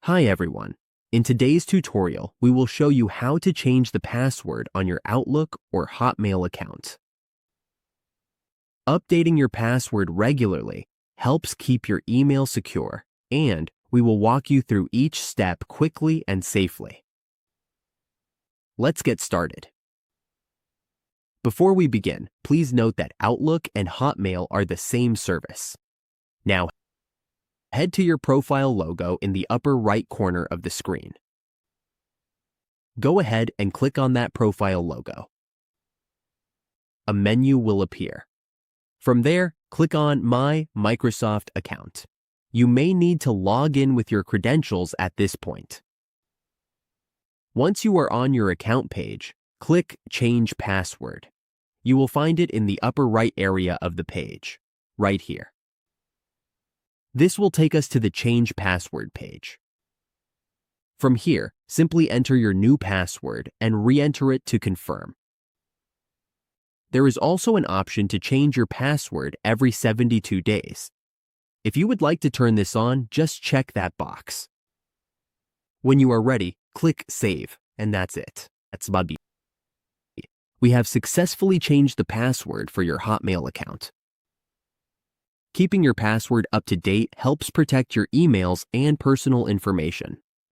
Hi everyone. In today's tutorial, we will show you how to change the password on your Outlook or Hotmail account. Updating your password regularly helps keep your email secure, and we will walk you through each step quickly and safely. Let's get started. Before we begin, please note that Outlook and Hotmail are the same service. Now, head to your profile logo in the upper right corner of the screen. Go ahead and click on that profile logo. A menu will appear. From there, click on My Microsoft Account. You may need to log in with your credentials at this point. Once you are on your account page, click Change Password. You will find it in the upper right area of the page, right here. This will take us to the Change Password page. From here, simply enter your new password and re-enter it to confirm. There is also an option to change your password every 72 days. If you would like to turn this on, just check that box. When you are ready, click Save, and that's it. We have successfully changed the password for your Hotmail account. Keeping your password up to date helps protect your emails and personal information.